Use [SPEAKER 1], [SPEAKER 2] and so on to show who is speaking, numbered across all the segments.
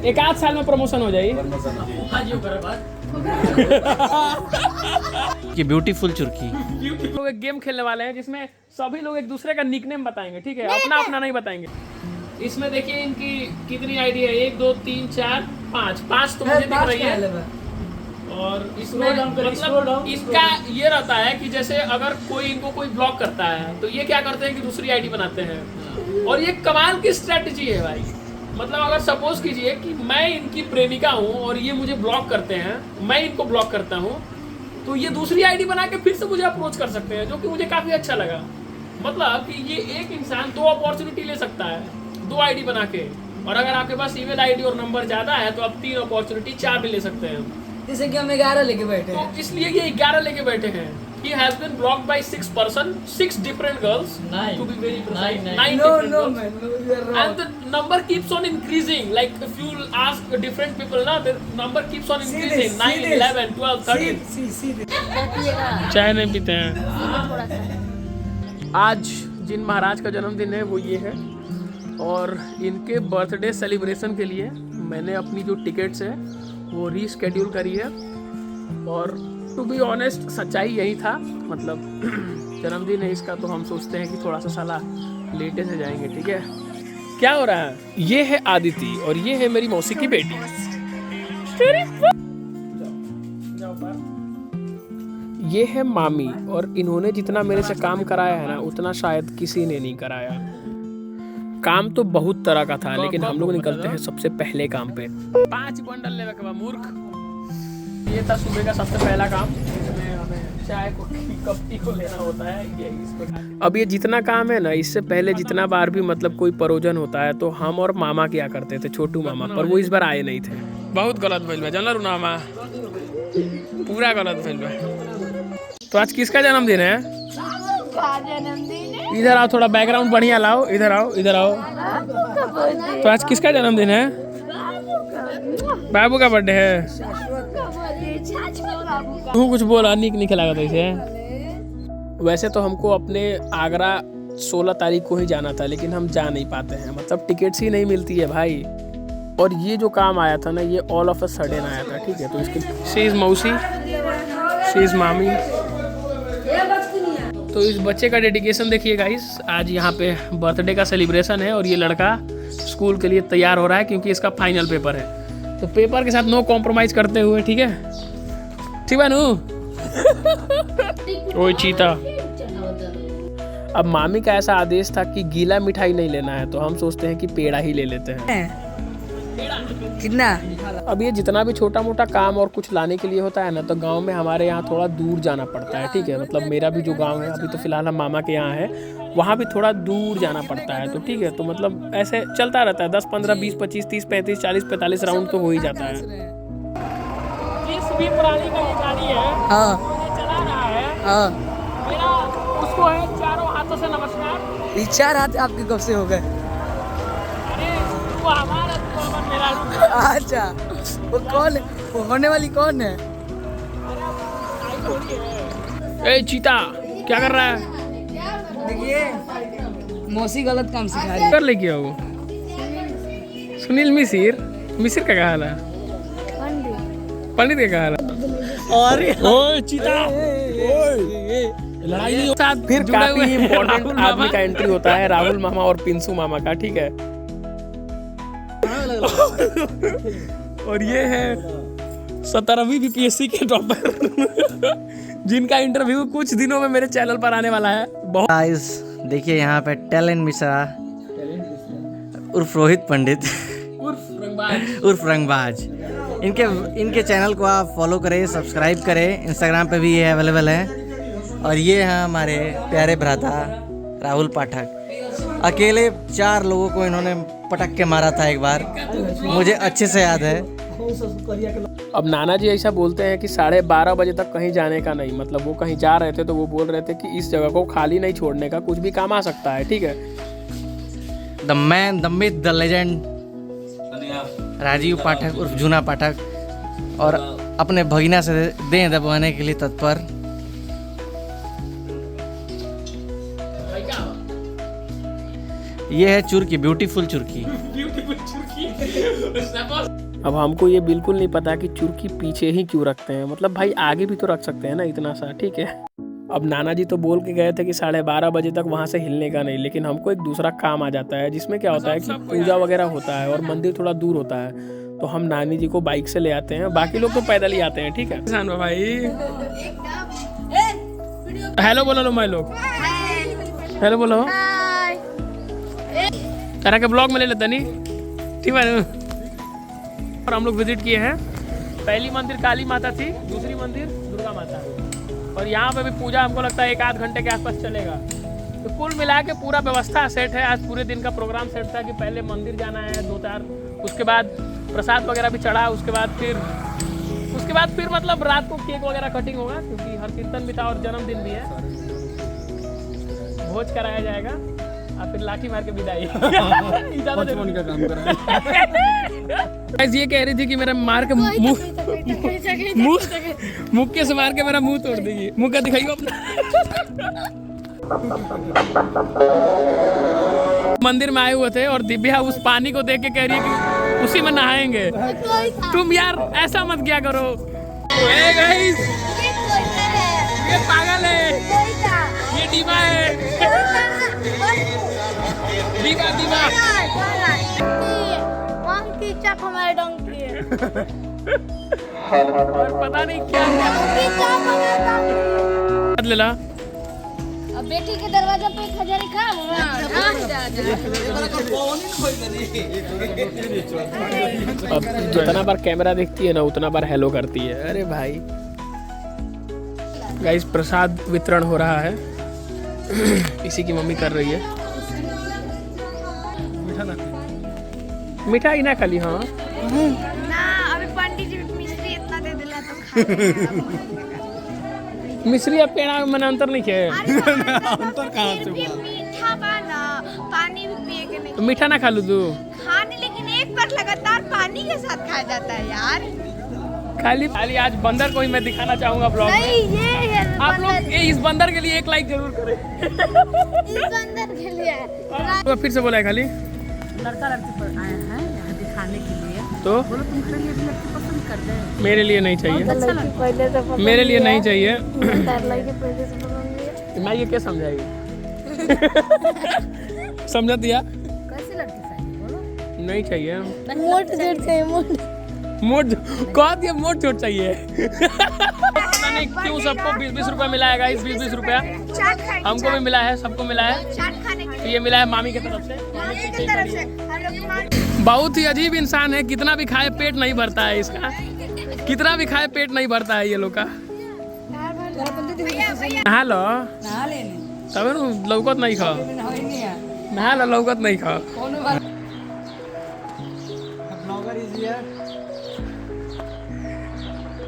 [SPEAKER 1] एक आध साल में प्रमोशन हो जाएगी।
[SPEAKER 2] कि ब्यूटीफुल चुरकी।
[SPEAKER 1] लोग एक गेम खेलने वाले हैं जिसमें सभी लोग एक दूसरे का निकनेम बताएंगे, ठीक है, अपना अपना नहीं बताएंगे। इसमें देखिए इनकी कितनी आईडी है, 1 2 3 4 5 तो मुझे दिख रही है। और इसमें मतलब इसका ये रहता है कि जैसे अगर कोई इनको कोई ब्लॉक करता है तो ये क्या करते हैं कि दूसरी आईडी बनाते हैं। और ये कमाल की स्ट्रेटजी है भाई। मतलब अगर सपोज कीजिए कि मैं इनकी प्रेमिका हूँ और ये मुझे ब्लॉक करते हैं, मैं इनको ब्लॉक करता हूँ, तो ये दूसरी आईडी बना के फिर से मुझे अप्रोच कर सकते हैं, जो कि मुझे काफ़ी अच्छा लगा। मतलब कि ये एक इंसान 2 अपॉर्चुनिटी ले सकता है 2 आईडी बना के। और अगर आपके पास ईमेल आईडी और नंबर ज़्यादा है तो आप 3 अपॉर्चुनिटी 4 भी ले सकते हैं।
[SPEAKER 3] जैसे कि हम 11 लेके बैठे हैं।
[SPEAKER 1] तो इसलिए ये 11 लेके बैठे हैं। He has been blocked by 6 person, 6 different girls. 9 to be very precise. 9 different girls.
[SPEAKER 3] Man, no, you are wrong.
[SPEAKER 1] And the number keeps on increasing. Like if you ask different people, na, the number keeps on increasing. 9, 11, 12, 13.
[SPEAKER 3] See this.
[SPEAKER 1] चाय नहीं पीते हैं। आज जिन महाराज का जन्मदिन है वो ये है, और इनके बर्थडे सेलिब्रेशन के लिए मैंने अपनी जो टिकट्स है वो रीस्केड्यूल करी है। और टू बी ऑनेस्ट सच्चाई यही था, मतलब जन्मदिन है इसका, तो हम सोचते हैं कि थोड़ा सा साला लेटे से जाएंगे, ठीक है। क्या हो रहा है? ये है आदिति और ये है मेरी मौसी की बेटी। ये है मामी, और इन्होंने जितना मेरे से काम कराया है ना उतना शायद किसी ने नहीं कराया। काम तो बहुत तरह का था, लेकिन हम लोग निकलते हैं सबसे पहले काम पे। 5 बंडल लेवे के बाद मूर्ख। ये था सुबह का सबसे पहला काम, जिसमें हमें चाय को कपटी को लेना होता है। ये इसको अब ये जितना काम है ना, इससे पहले जितना बार भी मतलब कोई परोजन होता है तो हम और मामा क्या करते थे, छोटू मामा, पर वो इस बार आए नहीं थे। बहुत गलत भइल बा, जानला रू मामा, पूरा गलत भइल बा। तो आज किसका जन्मदिन है? इधर आओ, थोड़ा बैकग्राउंड बढ़िया लाओ, इधर आओ, इधर आओ। तो आज किसका जन्मदिन है? बाबू का बर्थडे है। तू कुछ बोला, नहीं खिलागा तो इसे। वैसे तो हमको अपने आगरा 16 तारीख को ही जाना था, लेकिन हम जा नहीं पाते हैं, मतलब टिकट्स ही नहीं मिलती है भाई। और ये जो काम आया था ना, ये ऑल ऑफ अ सडन आया था, ठीक है। तो इसके शी इज मौसी, शी इज मामी। तो इस बच्चे का डेडिकेशन देखिए गाइस। आज यहाँ पे बर्थडे का सेलिब्रेशन है और ये लड़का स्कूल के लिए तैयार हो रहा है क्योंकि इसका फाइनल पेपर है। तो पेपर के साथ नो कॉम्प्रोमाइज़ करते हुए, ठीक है, ठीक है नू। ओए चीता। अब मामी का ऐसा आदेश था कि गीला मिठाई नहीं लेना है, तो हम सोचते हैं कि पेड़ा ही ले लेते हैं।
[SPEAKER 3] कितना?
[SPEAKER 1] अब ये जितना भी छोटा मोटा काम और कुछ लाने के लिए होता है ना, तो गांव में हमारे यहाँ थोड़ा दूर जाना पड़ता है, ठीक है। मतलब मेरा भी जो गांव है, अभी तो फिलहाल हम मामा के यहाँ है, वहाँ भी थोड़ा दूर जाना पड़ता है, तो ठीक है। तो मतलब ऐसे चलता रहता है, 10 15 20 25 30 35 40 45 राउंड तो हो ही जाता है। जिस भी प्राणी का ये गाड़ी है,
[SPEAKER 3] हाँ,
[SPEAKER 1] चला रहा है,
[SPEAKER 3] हाँ,
[SPEAKER 1] मेरा उसको है चारों हाथों से नमस्कार।
[SPEAKER 3] ये 4 हाथ आपके कब से हो गए?
[SPEAKER 1] अरे वो हमारा, तो मेरा।
[SPEAKER 3] अच्छा, वो कौन है? वो होने वाली कौन है?
[SPEAKER 1] ए चीता, क्या कर रहा है?
[SPEAKER 3] देखिए, मौसी गलत काम सिखा रही है।
[SPEAKER 1] कर ले क्या वो? सुनील मिसिर का हाल है? पंडित का हाल है? और ओए चीता, लड़ाई नहीं होता। फिर काफी इम्पोर्टेंट आदमी का एंट्री होता है, राहुल मामा और पिंसू मामा का, ठीक है। और ये है 17वीं बीपीएससी के टॉपर जिनका इंटरव्यू कुछ दिनों में मेरे चैनल पर आने वाला है। बहुत
[SPEAKER 2] गाइस देखिए यहाँ पे टैलेंट मिश्रा उर्फ रोहित पंडित उर्फ रंगबाज, इनके चैनल को आप फॉलो करें, सब्सक्राइब करें। इंस्टाग्राम पे भी ये अवेलेबल है। और ये हैं हमारे प्यारे भ्राता राहुल पाठक। अकेले 4 लोगों को इन्होंने पटक के मारा था एक बार, मुझे अच्छे से याद है।
[SPEAKER 1] अब नाना जी ऐसा बोलते हैं कि 12:30 बजे तक कहीं जाने का नहीं, मतलब वो कहीं जा रहे थे तो वो बोल रहे थे कि इस जगह को खाली नहीं छोड़ने का, कुछ भी काम आ सकता है, ठीक है।
[SPEAKER 2] The man, the myth, the legend Rajiv Pathak उर्फ जूना पाठक, और अपने भगीना से दें दबाने के लिए तत्पर। ये है चुरकी, ब्यूटीफुल चुरकी।
[SPEAKER 1] अब हमको ये बिल्कुल नहीं पता कि चुरकी पीछे ही क्यों रखते हैं, मतलब भाई आगे भी तो रख सकते हैं ना इतना सा, ठीक है। अब नाना जी तो बोल के गए थे कि 12:30 बजे तक वहाँ से हिलने का नहीं, लेकिन हमको एक दूसरा काम आ जाता है जिसमें क्या होता है कि पूजा वगैरह होता है और मंदिर थोड़ा दूर होता है, तो हम नानी जी को बाइक से ले आते हैं, बाकी लोग तो पैदल ही आते हैं, ठीक है। भाई हेलो बोलो लो, मैं लोग हेलो बोलो, तरह के ब्लॉग में ले लेते नहीं, ठीक है। और हम लोग विजिट किए हैं, पहली मंदिर काली माता थी, दूसरी मंदिर दुर्गा माता, और यहाँ पे भी पूजा हमको लगता है 1-8 घंटे के आसपास चलेगा। तो कुल मिला के पूरा व्यवस्था सेट है। आज पूरे दिन का प्रोग्राम सेट था कि पहले मंदिर जाना है 2-4, उसके बाद प्रसाद वगैरह भी चढ़ा, उसके बाद फिर मतलब रात को केक वगैरह कटिंग होगा, क्योंकि हर कीर्तन भी था और जन्मदिन भी है, भोज कराया जाएगा और फिर लाठी मार के विदाई। का काम कर रहा है। ये कह रही थी कि मेरा मार के मुक्के से मार के मेरा मुंह तोड़ देगी। मुंह का दिखाइए अपना। मंदिर में आए हुए थे और दिव्या उस पानी को देख के कह रही है कि उसी में नहाएंगे। तुम यार ऐसा मत किया करो। Hey guys, ये पागल है, ये डीवा है, डीवा
[SPEAKER 4] हमारे डोंकी है।
[SPEAKER 1] और पता नहीं क्या ले ला।
[SPEAKER 4] अब बेटी के दरवाजा पे खजारी खा
[SPEAKER 1] अब जितना बार कैमरा देखती है ना उतना बार हेलो करती है। अरे भाई गाइस, प्रसाद वितरण हो रहा है। इसी की मम्मी कर रही है। मीठा ही ना खाली। हाँ
[SPEAKER 4] ना, अभी पंडित जी मिश्री इतना दे दिला तो
[SPEAKER 1] मिश्री अब पेड़ा में अंतर नहीं है।
[SPEAKER 4] अंतर कहाँ से हुआ? मीठा बना, पानी भी पिए के नहीं।
[SPEAKER 1] तो मीठा ना खा लू तू?
[SPEAKER 4] खाने, लेकिन एक बार लगातार पानी के साथ खाया जाता है यार।
[SPEAKER 1] खाली आज बंदर को ही मैं दिखाना चाहूंगा ब्लॉग में।
[SPEAKER 4] नहीं, ये है
[SPEAKER 1] आप लोग इस बंदर के लिए 1 लाइक जरूर करें।
[SPEAKER 4] इस बंदर के लिए।
[SPEAKER 1] तो फिर से बोला है खाली
[SPEAKER 5] लड़का लड़की पर आए हैं यहाँ दिखाने के लिए,
[SPEAKER 1] तो
[SPEAKER 5] बोलो तुम्हारे लिए भी लड़की पसंद कर दे।
[SPEAKER 1] मेरे लिए नहीं चाहिए,
[SPEAKER 4] पहले से
[SPEAKER 1] मेरे लिए नहीं चाहिए।
[SPEAKER 4] पहले से
[SPEAKER 1] मैं ये क्या समझाएगी? समझा दिया?
[SPEAKER 5] कैसी लड़की चाहिए बोलो?
[SPEAKER 1] नहीं चाहिए।
[SPEAKER 4] मोट जोड़ चाहिए,
[SPEAKER 1] मोट कह दिया, मोट चोट चाहिए। पता नहीं क्यों सबको 20-20 रुपया मिला है गाइस, 20-20 रुपया हमको भी मिला है, सबको मिला है।
[SPEAKER 4] चाट खाने के
[SPEAKER 1] तो ये मिला है मामी की तरफ से। बहुत ही अजीब इंसान है, कितना भी खाए पेट नहीं भरता है इसका, कितना भी खाए पेट नहीं भरता है ये लोग का। नहा लो तब लौकत नहीं खा, नहा लो लौकत नहीं खा।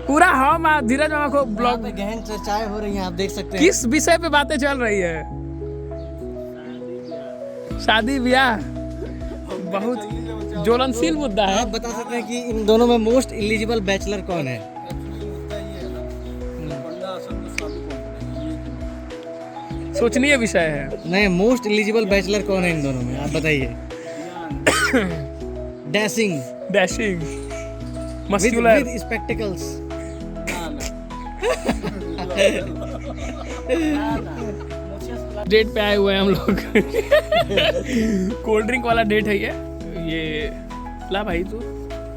[SPEAKER 1] पूरा हम धीरज मामा को ब्लॉग
[SPEAKER 2] में गहन चर्चाएं हो रही हैं, आप देख सकते हैं।
[SPEAKER 1] किस विषय पे बातें चल रही है? शादी ब्याह, बहुत ज्वलनशील मुद्दा है।
[SPEAKER 2] आप बता सकते हैं कि इन दोनों में मोस्ट एलिजिबल बैचलर कौन है?
[SPEAKER 1] सोचनीय विषय है।
[SPEAKER 2] नहीं, मोस्ट एलिजिबल बैचलर कौन है इन दोनों में, आप बताइए। Dashing muscular with spectacles.
[SPEAKER 1] Date पे आए हुए हैं हम लोग। कोल्ड ड्रिंक वाला डेट है ये ला भाई तू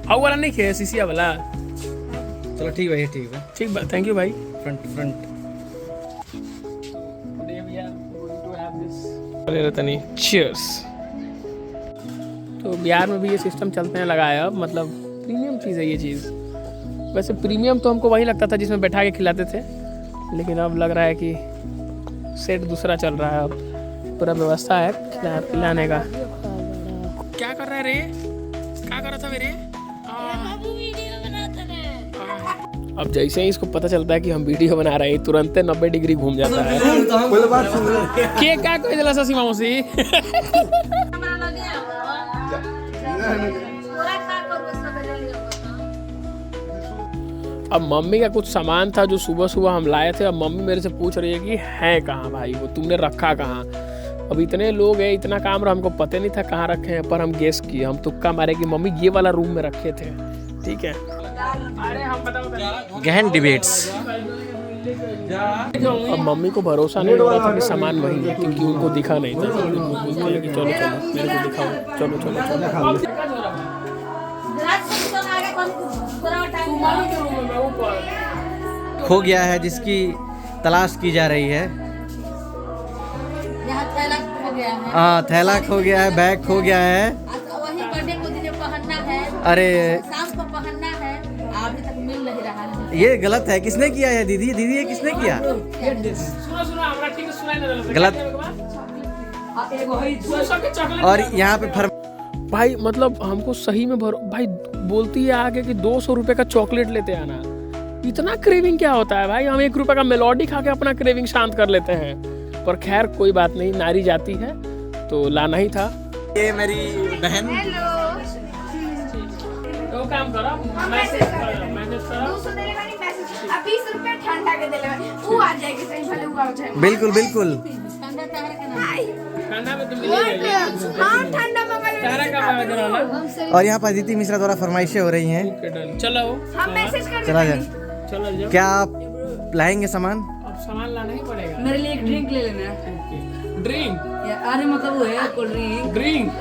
[SPEAKER 1] हाउ वाला नहीं खे सीसिया वाला।
[SPEAKER 2] चलो ठीक भाई, ठीक है,
[SPEAKER 1] ठीक बात, थैंक यू भाई।
[SPEAKER 2] Front
[SPEAKER 1] Ratni cheers. तो बिहार में भी ये सिस्टम चलते हैं लगाया, अब मतलब प्रीमियम चीज़ है ये चीज़। वैसे प्रीमियम तो हमको वही लगता था जिसमें बैठा के खिलाते थे, लेकिन अब लग रहा है कि सेट दूसरा चल रहा है, अब पूरा व्यवस्था है खिलाने का। क्या कर रहा है रे? क्या कर रहा था मेरे? अब जैसे ही इसको पता चलता है कि हम वीडियो बना रहे हैं, तुरंत 90 डिग्री घूम जाता है। के क्या कह दिला सीमा मौसी? अब मम्मी का कुछ सामान था जो सुबह सुबह हम लाए थे, अब मम्मी मेरे से पूछ रही है कि है कहाँ भाई वो, तुमने रखा कहाँ? अब इतने लोग हैं, इतना काम रहा, हमको पता नहीं था कहाँ रखे हैं, पर हम गेस किए, हम तुक्का मारे कि मम्मी ये वाला रूम में रखे थे। ठीक है, अरे हम बताओ
[SPEAKER 2] गहन डिबेट्स।
[SPEAKER 1] अब मम्मी को भरोसा नहीं हो रहा था कि सामान वही है, क्योंकि उनको दिखा नहीं था। बोलते हैं कि चलो चलो मेरे को दिखाओ, चलो चलो
[SPEAKER 2] खो गया है जिसकी तलाश की जा रही है।
[SPEAKER 5] यहाँ थैला खो गया है।
[SPEAKER 2] हाँ, थैला खो गया है, बैग खो गया है।
[SPEAKER 5] वही बर्थडे को दिन पहनना है,
[SPEAKER 2] अरे
[SPEAKER 5] शाम को पहनना है, अभी तक मिल नहीं रहा है।
[SPEAKER 2] ये गलत है। किसने किया है दीदी? दीदी ये किसने किया? गलत। और यहाँ पे
[SPEAKER 1] भाई मतलब हमको सही में भाई बोलती है आगे कि 200 रुपए का चॉकलेट लेते आना। इतना क्रेविंग क्या होता है भाई? हम 1 रुपए का मेलोडी खा के अपना क्रेविंग शांत कर लेते हैं। पर खैर कोई बात नहीं, नारी जाती है तो लाना ही था।
[SPEAKER 2] ये मेरी बहन।
[SPEAKER 1] तो काम करो, मैसेज करो।
[SPEAKER 4] 20 रुपया ठंडा के दिले वो आ जाएगी, सही भले हुआ हो जाए।
[SPEAKER 2] बिल्कुल बिल्कुल।
[SPEAKER 1] ठंडा में तो मिलेगा।
[SPEAKER 4] हां ठंडा मंगा
[SPEAKER 1] तारा का बात करो।
[SPEAKER 2] और यहाँ पर अदिति मिश्रा द्वारा फरमाइशें हो रही हैं।
[SPEAKER 1] चलो
[SPEAKER 4] हम मैसेज कर
[SPEAKER 2] चला
[SPEAKER 4] देंगे।
[SPEAKER 2] जाए।
[SPEAKER 1] चलो जाओ।
[SPEAKER 2] क्या आप लाएंगे सामान?
[SPEAKER 1] अब सामान लाना ही पड़ेगा।
[SPEAKER 5] मेरे लिए एक ड्रिंक ले लेना है।
[SPEAKER 1] ड्रिंक?
[SPEAKER 5] अरे मतलब वो है cold drink.
[SPEAKER 1] Drink?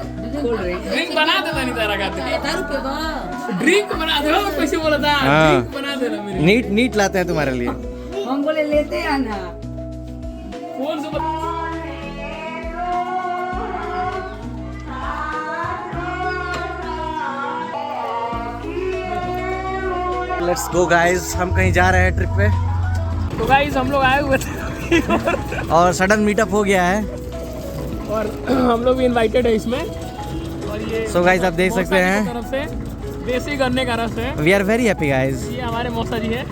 [SPEAKER 5] Cold drink
[SPEAKER 1] drink बना देता नहीं तारा का।
[SPEAKER 5] 10 रुपए बा।
[SPEAKER 1] ड्रिंक बना दो, कैसे बोला था?
[SPEAKER 2] हाँ।
[SPEAKER 1] ड्रिंक बना देना मेरे।
[SPEAKER 2] नीट नीट लाते हैं तुम्हारे लिए।
[SPEAKER 5] हम बोले लेते हैं ना।
[SPEAKER 1] कौन सा?
[SPEAKER 2] लेट्स गो गाइस, हम कहीं जा रहे हैं ट्रिप पे।
[SPEAKER 1] तो गाइस हम लोग आए हुए थे
[SPEAKER 2] और सडन मीटअप हो गया है।
[SPEAKER 1] और हम लोग भी इनवाइटेड है इसमें। और ये
[SPEAKER 2] So guys, आप देख सकते हैं।
[SPEAKER 1] मौसा जी की तरफ से देसी गन्ने का रस है।
[SPEAKER 2] We are very happy guys.
[SPEAKER 1] ये हमारे मौसा जी है।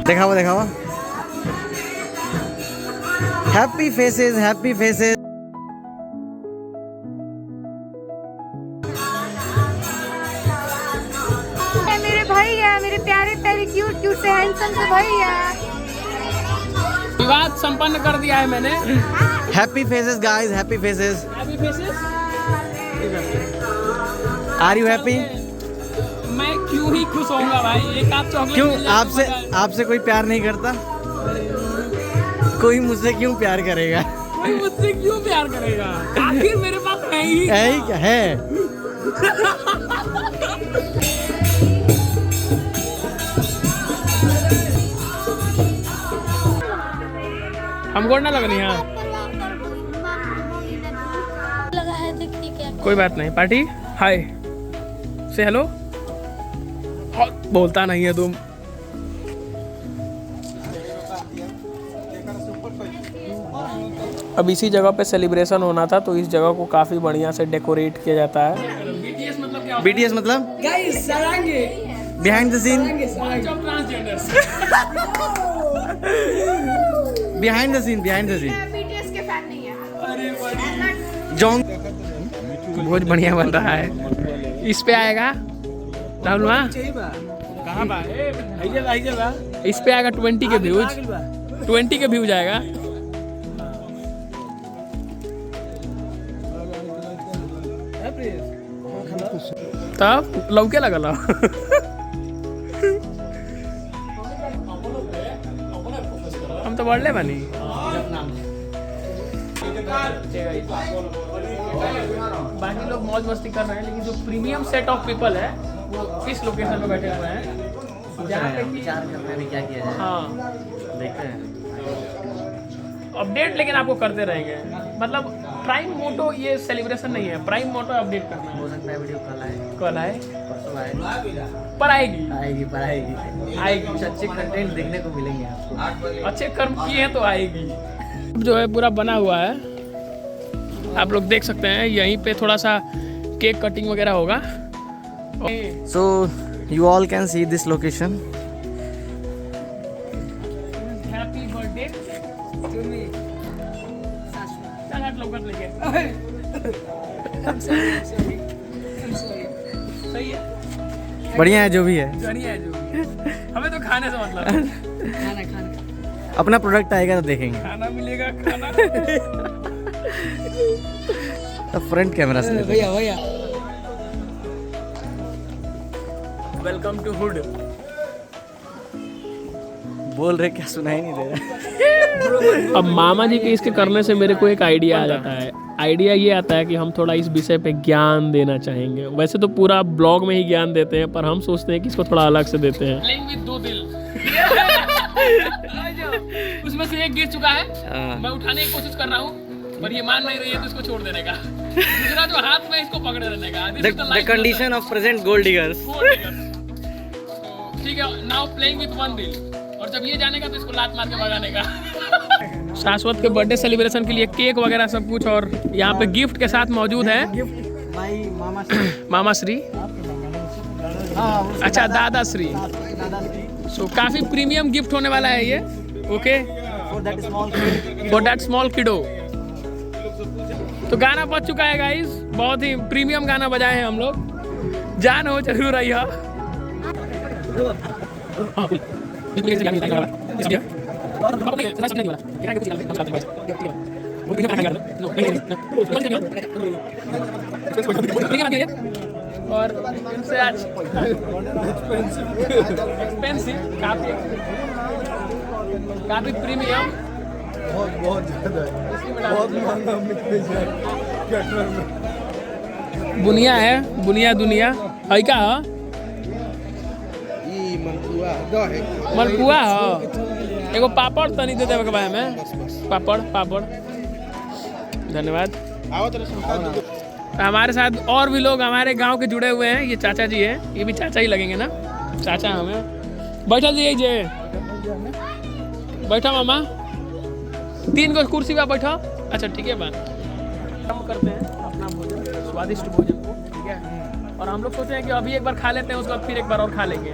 [SPEAKER 2] दिखाओ दिखाओ। Happy faces, happy faces.
[SPEAKER 4] मेरे भैया, मेरे प्यारे प्यारे क्यूट क्यूट से हैंडसम से भैया।
[SPEAKER 1] विवाद संपन्न कर दिया है मैंने।
[SPEAKER 2] Happy faces guys, happy faces.
[SPEAKER 1] Happy faces.
[SPEAKER 2] Are you happy?
[SPEAKER 1] मैं क्यों ही खुश होऊंगा भाई, एक आध चॉकलेट
[SPEAKER 2] क्यों?
[SPEAKER 1] मिल जाए तो मजा-
[SPEAKER 2] आपसे कोई प्यार नहीं करता? कोई मुझसे क्यों प्यार करेगा?
[SPEAKER 1] कोई मुझसे क्यों प्यार करेगा? आखिर मेरे पास है ही
[SPEAKER 2] है ही क्या है?
[SPEAKER 1] हमको ना लगनी। हाँ
[SPEAKER 4] लगा है, देखिए क्या
[SPEAKER 1] कोई बात नहीं। पार्टी हाय से हेलो। बोलता नहीं है तुम। अब इसी जगह पे सेलिब्रेशन होना था, तो इस जगह को काफी बढ़िया से डेकोरेट किया जाता है।
[SPEAKER 2] BTS मतलब
[SPEAKER 5] गाइस सरांगे
[SPEAKER 2] behind the scene. Behind the scene, behind the scene.
[SPEAKER 4] BTS के फैन नहीं है।
[SPEAKER 2] जोंग
[SPEAKER 1] बहुत बढ़िया बन रहा है। इस पे आएगा राहुल वहाँ कहाँ बा? इस पे आएगा 20 के व्यूज। 20 के व्यूज आएगा। तब लौके लगल। हम तो बढ़ले बानी। बाकी लोग मौज मस्ती कर रहे हैं, लेकिन जो प्रीमियम सेट ऑफ पीपल है वो इस लोकेशन पे बैठे हुए हैं, जहाँ पे कि
[SPEAKER 2] क्या किया जाए,
[SPEAKER 1] हाँ
[SPEAKER 2] देखते हैं।
[SPEAKER 1] अपडेट लेकिन आपको करते रहेंगे। मतलब प्राइम मोटो ये सेलिब्रेशन नहीं है, प्राइम मोटो अपडेट करना है।
[SPEAKER 2] हो सकता है वीडियो कल आए,
[SPEAKER 1] कल आए,
[SPEAKER 2] परसों आए,
[SPEAKER 1] पर आएगी
[SPEAKER 2] आएगी, पर आएगी,
[SPEAKER 1] आएगी।
[SPEAKER 2] कुछ अच्छे कंटेंट देखने को मिलेंगे आपको।
[SPEAKER 1] अच्छे कर्म किए हैं तो आएगी। जो है पूरा बना हुआ है, आप लोग देख सकते हैं। यहीं पे थोड़ा सा केक कटिंग वगैरह होगा।
[SPEAKER 2] So you all can see this location.
[SPEAKER 1] Happy birthday to me. चल लौकत लेके। सही है,
[SPEAKER 2] बढ़िया है जो भी है।
[SPEAKER 1] बढ़िया है जो भी है। हमें तो खाने से मतलब।
[SPEAKER 5] खाना खाना
[SPEAKER 2] अपना प्रोडक्ट आएगा तो देखेंगे।
[SPEAKER 1] खाना मिलेगा खाना।
[SPEAKER 2] तो फ्रंट कैमरा से लेते हैं।
[SPEAKER 3] भैया
[SPEAKER 1] वेलकम टू हुड।
[SPEAKER 2] बोल रहे क्या सुनाई नहीं दे रहा।
[SPEAKER 1] अब मामा जी के इसके करने से मेरे को एक आइडिया आ जाता है। आइडिया ये आता है कि हम थोड़ा इस विषय पे ज्ञान देना चाहेंगे। वैसे तो पूरा ब्लॉग में ही ज्ञान देते हैं, पर हम सोचते हैं कि इसको थोड़ा अलग से देते हैं। प्लेइंग विद 2 दिल। उसमें से एक गिर चुका है, मैं उठाने की कोशिश कर रहा हूँ, पर ये मान नहीं रही है, तो इसको छोड़ देने का। दूसरा जो हाथ में इसको पकड़े रहने का।
[SPEAKER 2] The condition of present gold diggers.
[SPEAKER 1] ठीक है, नाउ प्लेइंग विद 1 दिल। और जब ये जानेगा तो इसको लात मार के भगाने का। शाश्वत के बर्थडे सेलिब्रेशन के लिए केक वगैरह सब कुछ, और यहाँ पे गिफ्ट के साथ मौजूद है मामा श्री। अच्छा, दादा श्री। सो काफी प्रीमियम गिफ्ट होने वाला है ये। ओके, फॉर दैट स्मॉल किडो। तो गाना बज चुका है गाइस, बहुत ही प्रीमियम गाना बजाए हैं हम लोग। जान हो जरूर आई हो। और इनसे आज एक्सपेंसिव, काफी प्रीमियम,
[SPEAKER 3] बहुत महंगा
[SPEAKER 1] बुनिया है, बुनिया दुनिया है का मलपुआ हो। एगो पापड़ तनी दे देवे के भाई में, पापड़। धन्यवाद। हमारे साथ और भी लोग हमारे गांव के जुड़े हुए हैं। ये चाचा जी हैं, ये भी चाचा ही लगेंगे ना, चाचा हमें। बैठा जी, जे बैठा मामा, 3 गो कुर्सी पे बैठा। अच्छा ठीक है, बात हम करते हैं अपना भोजन, स्वादिष्ट भोजन को, ठीक है। और हम लोग सोच रहे हैं कि अभी एक बार खा लेते हैं, उसके बाद फिर एक बार और खा लेंगे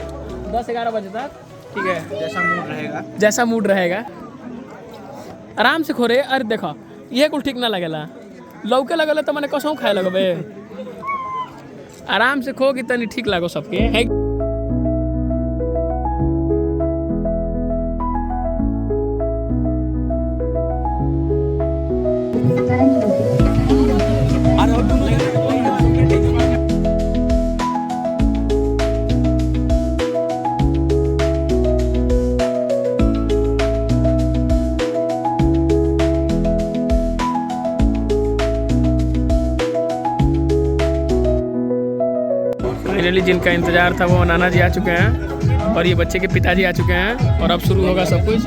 [SPEAKER 1] 10-11 बजे तक, ठीक है। जैसा मूड रहेगा आराम से खोरे। अरे देखो, ये कुल ठीक ना लगेला, लौके लगल तो मैंने कसम खाए लगबे। आराम से खो कि तनी ठीक लागो सबके है। फाइनली जिनका इंतजार था वो नाना जी आ चुके हैं, और ये बच्चे के पिताजी आ चुके हैं, और अब शुरू होगा सब कुछ।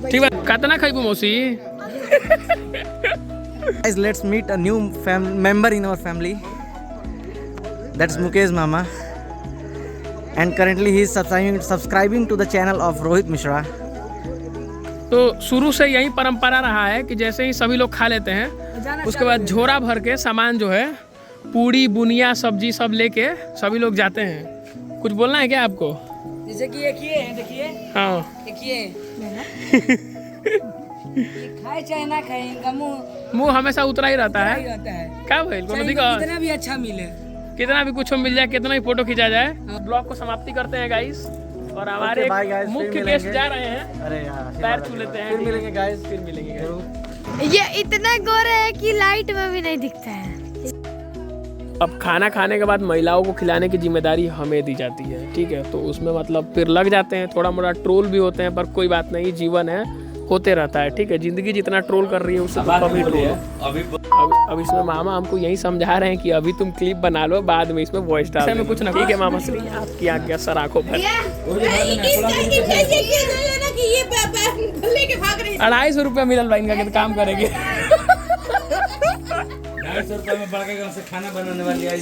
[SPEAKER 1] ठीक है कितना खाइबू मौसी
[SPEAKER 2] Guys, let's meet a new member in our family. That's Mukesh Mama. And currently he is subscribing to the channel of Rohit Mishra.
[SPEAKER 1] तो शुरू से यही परंपरा रहा है कि जैसे ही सभी लोग खा लेते हैं उसके बाद झोरा भर के सामान जो है पूड़ी बुनिया सब्जी सब लेके सभी लोग जाते हैं। कुछ बोलना है क्या आपको?
[SPEAKER 3] जैसे कि एक ये है, देखिए
[SPEAKER 1] हाँ
[SPEAKER 3] देखिए खाए चाहे ना खाए इनका
[SPEAKER 1] मुंह हमेशा उतरा ही रहता
[SPEAKER 3] ही
[SPEAKER 1] है।
[SPEAKER 3] रहता है।
[SPEAKER 1] क्या भाई
[SPEAKER 3] चाहे इनको कितना भी अच्छा मिले,
[SPEAKER 1] कितना भी कुछ मिल जाए कितना भी फोटो खींचा जाए। ब्लॉग को समाप्ति करते हैं गाइस और हमारे
[SPEAKER 2] Okay, bye guys,
[SPEAKER 1] मुख्य
[SPEAKER 2] फिर
[SPEAKER 1] गेस्ट
[SPEAKER 2] मिलेंगे।
[SPEAKER 1] जा रहे हैं।
[SPEAKER 2] अरे यार
[SPEAKER 1] पैर छू लेते हैं।
[SPEAKER 2] फिर मिलेंगे गाइस,
[SPEAKER 1] फिर मिलेंगे guys।
[SPEAKER 2] जरूर।
[SPEAKER 4] ये इतना गोरे है कि लाइट में भी नहीं दिखता है।
[SPEAKER 1] अब खाना खाने के बाद महिलाओं को खिलाने की जिम्मेदारी हमें दी जाती है, ठीक है। तो उसमें मतलब फिर लग जाते हैं, थोड़ा मोड़ा ट्रोल भी होते हैं, पर कोई बात नहीं, जीवन है, होते रहता है, ठीक है। जिंदगी जितना ट्रोल कर रही है उससे कभी ट्रोल। अब इसमें मामा हमको यही समझा रहे हैं कि अभी तुम क्लिप बना लो, बाद में इसमें वॉइस डाल में कुछ ना। ठीक है मामा श्री, आपकी आज्ञा सर आंखों पर। 250 रुपया मिलल भाई इनका, काम करेंगे।
[SPEAKER 6] 250 रुपये में बड़के गाँव से खाना बनाने वाली आई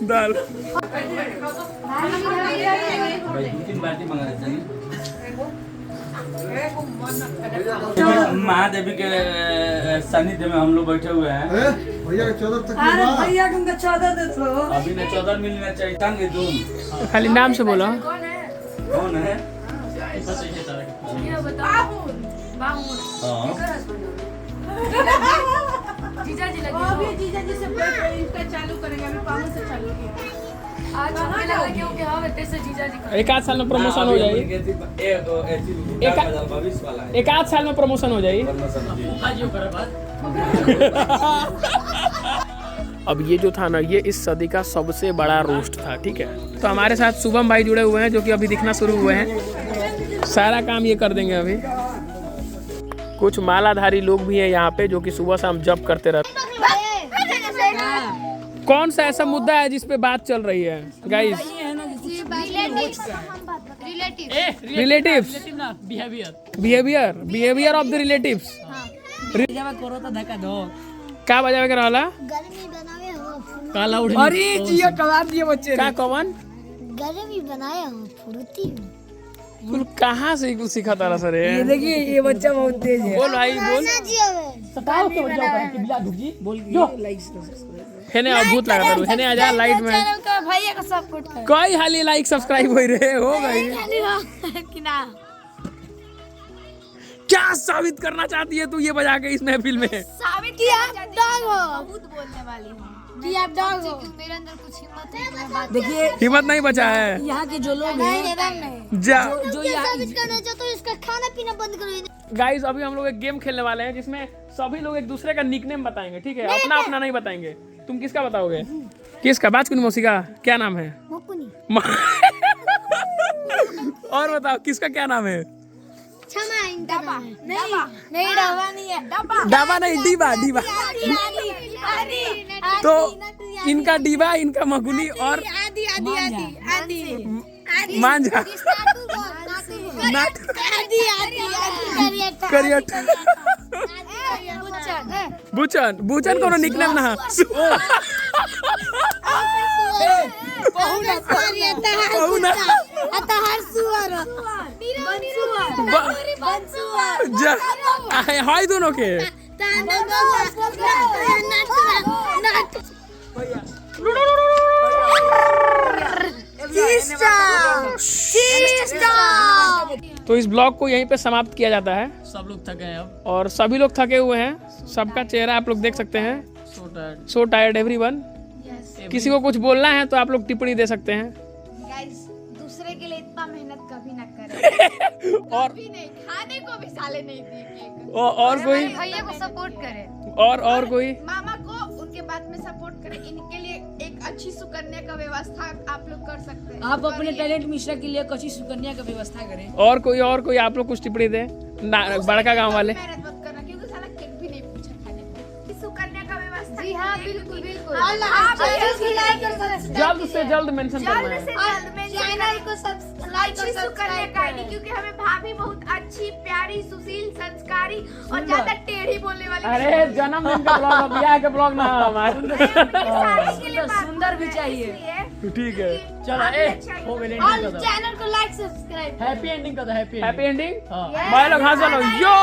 [SPEAKER 1] दाल
[SPEAKER 6] भाई 2-3 बाल्टी मंगा देते हैं। महादेवी के सानिध्य में हम लोग बैठे हुए हैं।
[SPEAKER 3] भैया का 14 दे दो।
[SPEAKER 6] अभी ने 14 मिलना चाहिए। तंग तुम
[SPEAKER 1] खाली नाम से बोलो।
[SPEAKER 6] कौन है?
[SPEAKER 5] जीजा जी से इसका चालू करेंगे, अभी पावन से चालू किया। आज हमें लगा क्योंकि हाँ वैसे जीजा जी
[SPEAKER 1] एक आध साल में प्रमोशन हो जाएगी।
[SPEAKER 6] भविष्य वाला है।
[SPEAKER 1] एक आध साल में प्रमोशन हो जाएगी। अब ये जो था ना, ये इस सदी का सबसे बड़ा रोस्ट था, ठीक है। तो हमारे साथ शुभम भाई जुड़े हुए हैं जो कि अभी दिखना शुरू हुए हैं। सारा काम ये कर देंगे अभी। कुछ मालाधारी लोग भी हैं यहाँ पे जो कि सुबह शाम जप करते रहते हैं। कौन सा ऐसा मुद्दा है जिस पे बात चल रही है guys? Relatives, behaviour of the relatives.
[SPEAKER 3] करो तो धक्का दो।
[SPEAKER 1] क्या बजावे के रहला?
[SPEAKER 4] गर्मी बनावे हो
[SPEAKER 1] काला उठ।
[SPEAKER 3] अरे जियो कबाब दिए बच्चे
[SPEAKER 1] क्या कौन?
[SPEAKER 4] गर्मी बनाया हो फुर्ती।
[SPEAKER 1] तू कहाँ से कुछ सीखा तारा सर?
[SPEAKER 3] ये देखिए ये बच्चा बहुत तेज है।
[SPEAKER 1] बोल भाई बोल।
[SPEAKER 3] सताओ के बच्चा ऊपर बिला दुखी बोल के लाइक सब्सक्राइब।
[SPEAKER 1] हेने अद्भुत लगा तारू। हेने आजा लाइट में।
[SPEAKER 4] चैनल का भैया का सपोर्ट कर।
[SPEAKER 1] कोई हाली लाइक सब्सक्राइब हो रहे हो गई।
[SPEAKER 4] कि ना
[SPEAKER 1] क्या साबित करना चाहती है तू ये बजा के इस महफिल में?
[SPEAKER 4] साबित किया डॉग हो। बहुत बोलने वाली हूं कि आप डॉग हो। मेरे अंदर कुछ हिम्मत है।
[SPEAKER 3] देखिए
[SPEAKER 1] हिम्मत नहीं बचा है।
[SPEAKER 3] यहाँ के जो लोग हैं
[SPEAKER 1] जा
[SPEAKER 3] जो यहाँ
[SPEAKER 4] साबित करना चाहते तो इसका खाना पीना बंद करो।
[SPEAKER 1] गाइस अभी हम लोग एक गेम खेलने वाले हैं जिसमें सभी लोग एक दूसरे का निकनेम बताएंगे, ठीक है। अपना अपना नहीं बताएंगे। तुम किसका बताओगे? किसका? बाजकुनी मौसी का क्या नाम है? और बताओ किसका क्या नाम है?
[SPEAKER 4] क्षमा इनका नाम है। नहीं डबा नहीं है।
[SPEAKER 1] डाबा नहीं, डीबा। डीबा तो इनका डीबा, इनका मकुनी और
[SPEAKER 4] आदि आदि आदि आदि
[SPEAKER 1] मांझा करियट बुचन। बुचन कोनो निकनेम ना। पहुना हाय दोनों के। तो इस ब्लॉग को यहीं पे समाप्त किया जाता है।
[SPEAKER 5] सब लोग थके हैं अब।
[SPEAKER 1] और सभी लोग थके हुए हैं, सबका चेहरा आप लोग देख सकते हैं। So tired everyone. किसी को कुछ बोलना है तो आप लोग टिप्पणी दे सकते हैं।
[SPEAKER 4] गाइस दूसरे के लिए इतना मेहनत कभी ना करें।
[SPEAKER 1] और
[SPEAKER 4] भी नहीं खाने को भी साले नहीं दिए केक।
[SPEAKER 1] और कोई
[SPEAKER 4] भैया को सपोर्ट करें
[SPEAKER 1] और कोई
[SPEAKER 4] मामा को उनके बात में सपोर्ट करें। इनके लिए एक अच्छी सुकन्या का व्यवस्था आप लोग कर सकते हैं।
[SPEAKER 3] आप अपने टैलेंट मिश्रा के लिए अच्छी सुकन्या का व्यवस्था करें।
[SPEAKER 1] और कोई आप लोग कुछ टिप्पणी दें। बड़का गांव वाले
[SPEAKER 4] मेहनत मत करना क्योंकि साला केक भी नहीं पूछा खाने को। सुकन्या का व्यवस्था। जी हाँ बिल्कुल बिल्कुल।
[SPEAKER 1] जल्द से जल्द मेंशन करना है।
[SPEAKER 4] चैनल को सब्सक्राइब
[SPEAKER 5] लाइक और
[SPEAKER 4] अच्छी सुकन्या
[SPEAKER 5] सब्सक्राइब
[SPEAKER 4] का आईडी,
[SPEAKER 5] करें।
[SPEAKER 4] क्योंकि हमें भाभी बहुत अच्छी प्यारी सुशील संस्कारी और ज्यादा टेढ़ी बोलने वाली
[SPEAKER 1] अरे जन्मदिन का ब्लॉग और ब्याह का ब्लॉग ना हमारे।
[SPEAKER 4] शादी के लिए बात
[SPEAKER 5] सुंदर भी
[SPEAKER 4] है,
[SPEAKER 5] चाहिए।
[SPEAKER 4] इसलिए
[SPEAKER 1] ठीक है चलो
[SPEAKER 4] आप
[SPEAKER 1] ए
[SPEAKER 4] अच्छा ही
[SPEAKER 1] हो गई
[SPEAKER 5] और
[SPEAKER 1] एंडिंग कर दो
[SPEAKER 5] चैनल को लाइक सब्सक्राइब
[SPEAKER 3] हैप्पी एंडिंग का तो हैप्पी
[SPEAKER 1] हैप्पी एंडिंग
[SPEAKER 3] हाँ।
[SPEAKER 1] भाई लोग हंस लो यो